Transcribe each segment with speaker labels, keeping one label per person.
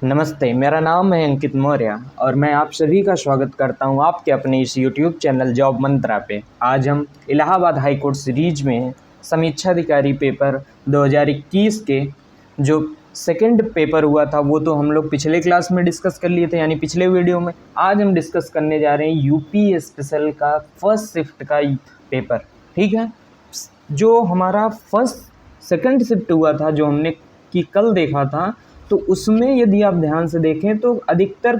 Speaker 1: नमस्ते, मेरा नाम है अंकित मौर्य और मैं आप सभी का स्वागत करता हूं आपके अपने इस यूट्यूब चैनल जॉब मंत्रा पे। आज हम इलाहाबाद हाई कोर्ट सीरीज में समीक्षा अधिकारी पेपर 2021 के जो सेकंड पेपर हुआ था वो तो हम लोग पिछले क्लास में डिस्कस कर लिए थे, यानी पिछले वीडियो में। आज हम डिस्कस करने जा रहे हैं यूपी स्पेशल का फर्स्ट शिफ्ट का पेपर। ठीक है, जो हमारा सेकंड शिफ्ट हुआ था जो हमने कि कल देखा था, तो उसमें यदि आप ध्यान से देखें तो अधिकतर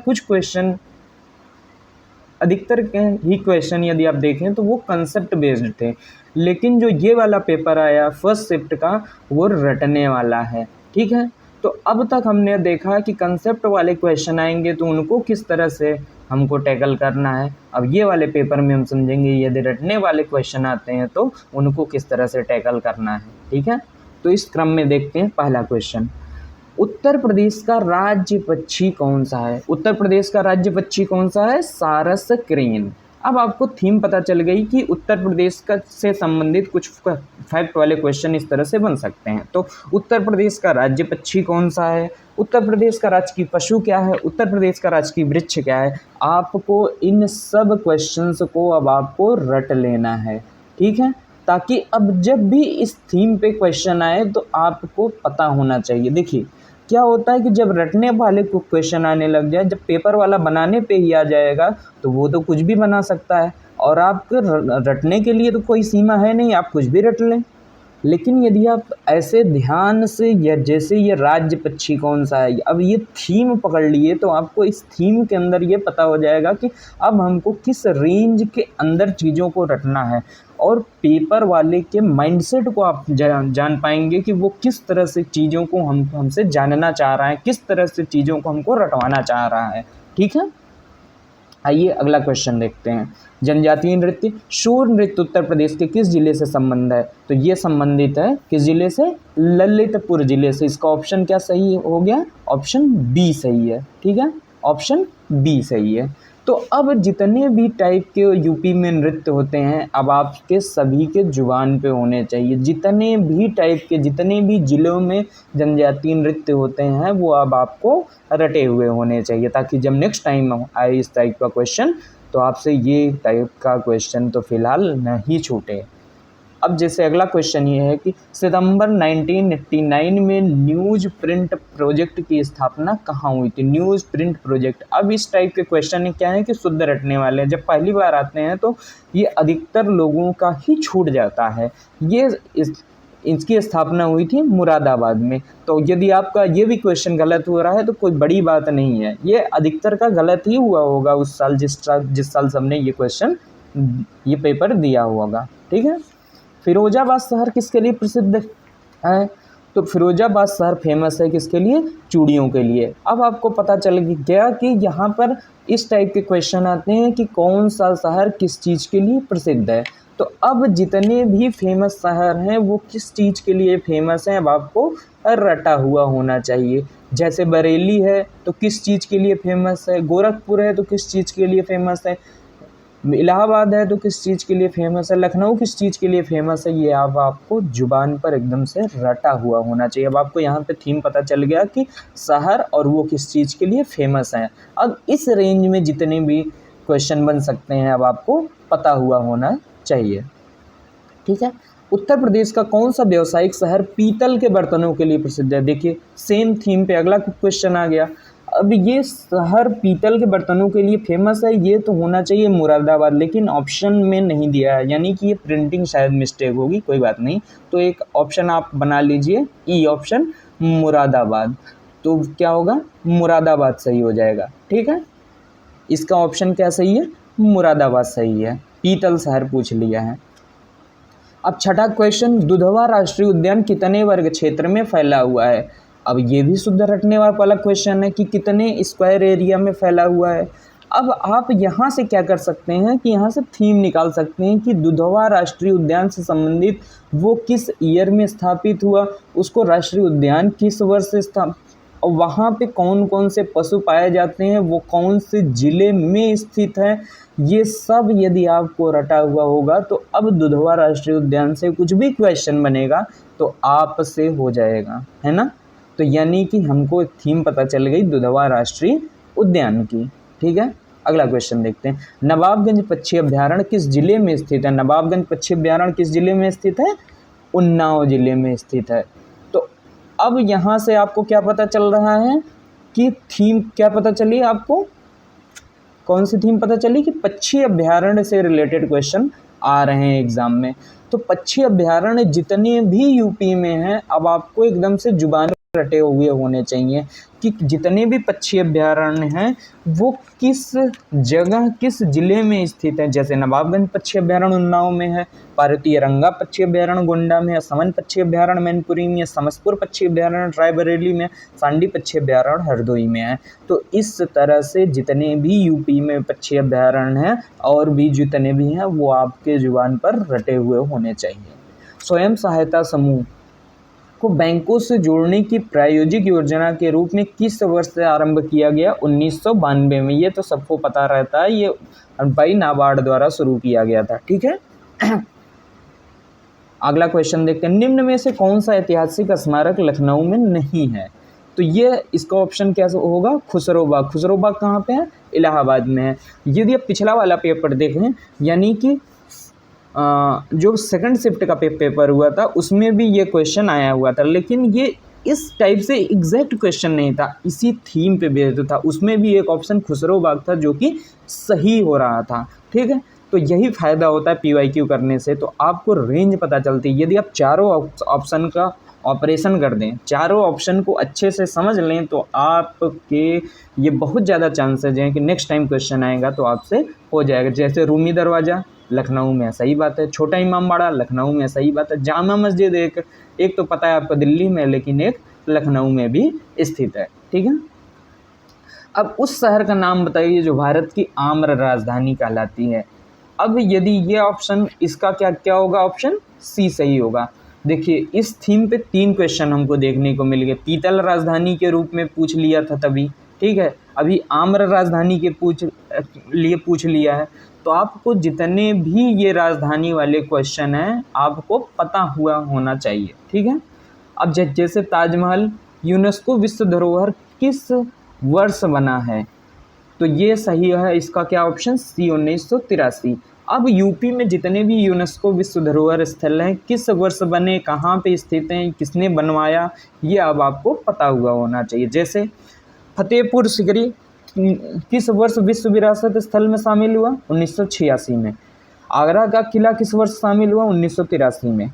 Speaker 1: के ही क्वेश्चन यदि आप देखें तो वो कंसेप्ट बेस्ड थे। लेकिन जो ये वाला पेपर आया फर्स्ट शिफ्ट का वो रटने वाला है। ठीक है, तो अब तक हमने देखा कि कंसेप्ट वाले क्वेश्चन आएंगे तो उनको किस तरह से हमको टैकल करना है। अब ये वाले पेपर में हम समझेंगे यदि रटने वाले क्वेश्चन आते हैं तो उनको किस तरह से टैकल करना है। ठीक है, तो इस क्रम में देखते हैं पहला क्वेश्चन। उत्तर प्रदेश का राज्य पक्षी कौन सा है? उत्तर प्रदेश का राज्य पक्षी कौन सा है? सारस क्रेन। अब आपको थीम पता चल गई कि उत्तर प्रदेश का से संबंधित कुछ फैक्ट वाले क्वेश्चन इस तरह से बन सकते हैं। तो उत्तर प्रदेश का राज्य पक्षी कौन सा है, उत्तर प्रदेश का राजकीय पशु क्या है, उत्तर प्रदेश का राजकीय वृक्ष क्या है, आपको इन सब क्वेश्चंस को अब आपको रट लेना है। ठीक है, ताकि अब जब भी इस थीम पे क्वेश्चन आए तो आपको पता होना चाहिए। देखिए क्या होता है कि जब रटने वाले को क्वेश्चन आने लग जाए, जब पेपर वाला बनाने पे ही आ जाएगा तो वो तो कुछ भी बना सकता है और आपके रटने के लिए तो कोई सीमा है नहीं, आप कुछ भी रट लें। लेकिन यदि आप ऐसे ध्यान से या जैसे ये राज्य पक्षी कौन सा है, अब ये थीम पकड़ लिए तो आपको इस थीम के अंदर ये पता हो जाएगा कि अब हमको किस रेंज के अंदर चीज़ों को रटना है और पेपर वाले के माइंडसेट को आप जान पाएंगे कि वो किस तरह से चीज़ों को हमसे जानना चाह रहा है, किस तरह से चीज़ों को हमको रटवाना चाह रहा है। ठीक है, आइए अगला क्वेश्चन देखते हैं। जनजातीय नृत्य, शोर नृत्य उत्तर प्रदेश के किस जिले से संबंध है? तो ये संबंधित है किस जिले से? ललितपुर जिले से। इसका ऑप्शन क्या सही हो गया? ऑप्शन बी सही है। ठीक है, ऑप्शन बी सही है। तो अब जितने भी टाइप के यूपी में नृत्य होते हैं अब आपके सभी के जुबान पे होने चाहिए। जितने भी टाइप के, जितने भी जिलों में जनजातीय नृत्य होते हैं वो अब आपको रटे हुए होने चाहिए, ताकि जब नेक्स्ट टाइम आए इस टाइप का क्वेश्चन तो आपसे ये टाइप का क्वेश्चन तो फिलहाल नहीं छूटे। अब जैसे अगला क्वेश्चन ये है कि सितंबर 1989 में न्यूज़ प्रिंट प्रोजेक्ट की स्थापना कहाँ हुई थी? News print project. अब इस टाइप के क्वेश्चन क्या है कि शुद्ध रटने वाले हैं, जब पहली बार आते हैं तो ये अधिकतर लोगों का ही छूट जाता है। इसकी स्थापना हुई थी मुरादाबाद में। तो यदि आपका ये भी क्वेश्चन गलत हो रहा है तो कोई बड़ी बात नहीं है, ये अधिकतर का गलत ही हुआ होगा उस साल जिस साल सबने ये पेपर दिया होगा। ठीक है, फिरोजाबाद शहर किसके लिए प्रसिद्ध है? तो फिरोजाबाद शहर फेमस है किसके लिए? चूड़ियों के लिए। अब आपको पता चल गया कि यहाँ पर इस टाइप के क्वेश्चन आते हैं कि कौन सा शहर किस चीज़ के लिए प्रसिद्ध है। तो अब जितने भी फेमस शहर हैं वो किस चीज़ के लिए फेमस हैं अब आपको रटा हुआ होना चाहिए। जैसे बरेली है तो किस चीज़ के लिए फेमस है, गोरखपुर है तो किस चीज़ के लिए फेमस है, इलाहाबाद है तो किस चीज़ के लिए फेमस है, लखनऊ किस चीज़ के लिए फेमस है। ये अब आपको जुबान पर एकदम से रटा हुआ होना चाहिए। अब आपको यहाँ पे थीम पता चल गया कि शहर और वो किस चीज़ के लिए फेमस है। अब इस रेंज में जितने भी क्वेश्चन बन सकते हैं अब आपको पता हुआ होना चाहिए। ठीक है, उत्तर प्रदेश का कौन सा व्यावसायिक शहर पीतल के बर्तनों के लिए प्रसिद्ध है? देखिए सेम थीम पे अगला क्वेश्चन आ गया। अब ये शहर पीतल के बर्तनों के लिए फेमस है, ये तो होना चाहिए मुरादाबाद, लेकिन ऑप्शन में नहीं दिया है, यानी कि ये प्रिंटिंग शायद मिस्टेक होगी, कोई बात नहीं। तो एक ऑप्शन आप बना लीजिए ई ऑप्शन, मुरादाबाद। तो क्या होगा? मुरादाबाद सही हो जाएगा। ठीक है, इसका ऑप्शन क्या सही है? मुरादाबाद सही है। पीतल शहर पूछ लिया है। अब छठा क्वेश्चन, दुधवा राष्ट्रीय उद्यान कितने वर्ग क्षेत्र में फैला हुआ है? अब ये भी शुद्ध रटने वाला क्वेश्चन है कि कितने स्क्वायर एरिया में फैला हुआ है। अब आप यहाँ से क्या कर सकते हैं कि यहाँ से थीम निकाल सकते हैं कि दुधवा राष्ट्रीय उद्यान से संबंधित वो किस ईयर में स्थापित हुआ, उसको राष्ट्रीय उद्यान किस वर्ष से और वहाँ पे कौन कौन से पशु पाए जाते हैं, वो कौन से ज़िले में स्थित है, ये सब यदि आपको रटा हुआ होगा तो अब दुधवा राष्ट्रीय उद्यान से कुछ भी क्वेश्चन बनेगा तो आप से हो जाएगा, है ना। तो यानी कि हमको थीम पता चल गई दुधवा राष्ट्रीय उद्यान की। ठीक है, अगला क्वेश्चन देखते हैं। नवाबगंज पक्षी अभ्यारण्य किस जिले में स्थित है? नवाबगंज पक्षी अभ्यारण्य किस जिले में स्थित है? उन्नाव जिले में स्थित है। तो अब यहाँ से आपको क्या पता चल रहा है कि थीम क्या पता चली आपको? कौन सी थीम पता चली? कि पक्षी अभ्यारण्य से रिलेटेड क्वेश्चन आ रहे हैं एग्जाम में। तो पक्षी अभ्यारण्य जितने भी यूपी में हैं, अब आपको एकदम से जुबान रटे हुए होने चाहिए कि जितने भी पक्षी अभ्यारण्य हैं वो किस जगह किस जिले में स्थित हैं। जैसे नवाबगंज पक्षी अभ्यारण्य उन्नाव में है, भारतीय रंगा पक्षी अभ्यारण्य गोंडा में है, समन पक्षी अभ्यारण्य मैनपुरी में है, समसपुर पक्षी अभ्यारण्य रायबरेली में, सांडी पक्षी अभ्यारण्य हरदोई में है। तो इस तरह से जितने भी यूपी में पक्षी अभ्यारण्य हैं और भी जितने भी हैं वो आपके जुबान पर रटे हुए होने चाहिए। स्वयं सहायता समूह को बैंकों से जोड़ने की प्रायोजिक योजना के रूप में किस वर्ष से आरंभ किया गया? 1992 में। ये तो सबको पता रहता है, ये भाई नाबार्ड द्वारा शुरू किया गया था। ठीक है, अगला क्वेश्चन देखते हैं। निम्न में से कौन सा ऐतिहासिक स्मारक लखनऊ में नहीं है? तो ये इसका ऑप्शन क्या होगा? खुसरोबाग। खुसरोबाग कहाँ पे है? इलाहाबाद में है। यदि आप पिछला वाला पेपर देखें, यानी कि जो सेकंड शिफ्ट का पेपर हुआ था उसमें भी ये क्वेश्चन आया हुआ था, लेकिन ये इस टाइप से एग्जैक्ट क्वेश्चन नहीं था, इसी थीम पे बेस्ड था। उसमें भी एक ऑप्शन खुसरोबाग था जो कि सही हो रहा था। ठीक है, तो यही फ़ायदा होता है PYQ करने से, तो आपको रेंज पता चलती है। यदि आप चारों ऑप्शन का ऑपरेशन कर दें, चारों ऑप्शन को अच्छे से समझ लें, तो आपके ये बहुत ज़्यादा चांसेज हैं कि नेक्स्ट टाइम क्वेश्चन आएगा तो आपसे हो जाएगा। जैसे रूमी दरवाज़ा लखनऊ में, सही बात है। छोटा इमाम बाड़ा लखनऊ में, सही बात है। जामा मस्जिद एक तो पता है आपको दिल्ली में, लेकिन एक लखनऊ में भी स्थित है। ठीक है, अब उस शहर का नाम बताइए जो भारत की आम्र राजधानी कहलाती है। अब यदि ये ऑप्शन, इसका क्या होगा? ऑप्शन सी सही होगा। देखिए, इस थीम पे 3 क्वेश्चन हमको देखने को मिल गए। पीतल राजधानी के रूप में पूछ लिया था तभी, ठीक है, अभी आम्र राजधानी के पूछ लिया है। तो आपको जितने भी ये राजधानी वाले क्वेश्चन हैं आपको पता हुआ होना चाहिए। ठीक है, अब जैसे ताजमहल यूनेस्को विश्व धरोहर किस वर्ष बना है? तो ये सही है, इसका क्या ऑप्शन? सी 1983। अब यूपी में जितने भी यूनेस्को विश्व धरोहर स्थल हैं किस वर्ष बने, कहाँ पे स्थित हैं, किसने बनवाया, ये अब आपको पता हुआ होना चाहिए। जैसे फतेहपुर सिकरी किस वर्ष विश्व विरासत स्थल में शामिल हुआ? 1986 में। आगरा का किला किस वर्ष शामिल हुआ? 1983 में।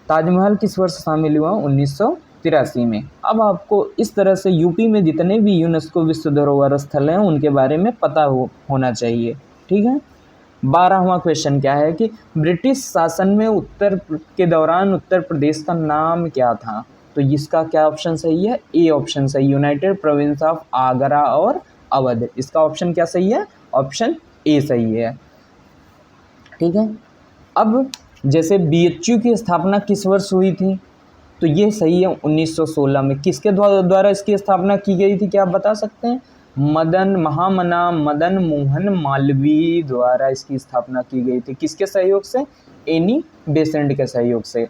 Speaker 1: ताजमहल किस वर्ष शामिल हुआ? 1983 में। अब आपको इस तरह से यूपी में जितने भी यूनेस्को विश्व धरोहर स्थल हैं उनके बारे में पता होना चाहिए। ठीक है, 12वां क्वेश्चन क्या है कि ब्रिटिश शासन में उत्तर के दौरान उत्तर प्रदेश का नाम क्या था? तो इसका क्या ऑप्शन सही है? ए ऑप्शन सही, यूनाइटेड प्रोविंस ऑफ आगरा और अवध। इसका ऑप्शन क्या सही है? ऑप्शन ए सही है। ठीक है, अब जैसे BHU की स्थापना किस वर्ष हुई थी? तो ये सही है, 1916 में। किसके द्वारा इसकी स्थापना की गई थी, क्या आप बता सकते हैं? महामना मदन मोहन मालवीय द्वारा इसकी स्थापना की गई थी। किसके सहयोग से? एनी बेसेंट के सहयोग से।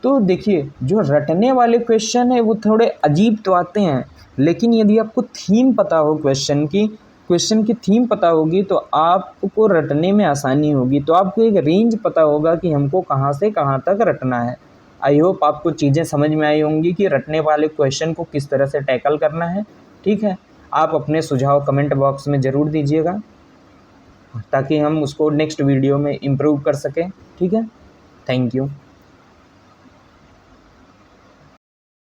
Speaker 1: तो देखिए, जो रटने वाले क्वेश्चन है वो थोड़े अजीब तो आते हैं, लेकिन यदि आपको थीम पता हो क्वेश्चन की थीम पता होगी तो आपको रटने में आसानी होगी। तो आपको एक रेंज पता होगा कि हमको कहाँ से कहाँ तक रटना है। आई होप आपको चीज़ें समझ में आई होंगी कि रटने वाले क्वेश्चन को किस तरह से टैकल करना है। ठीक है, आप अपने सुझाव कमेंट बॉक्स में ज़रूर दीजिएगा ताकि हम उसको नेक्स्ट वीडियो में इम्प्रूव कर सकें। ठीक है, थैंक यू।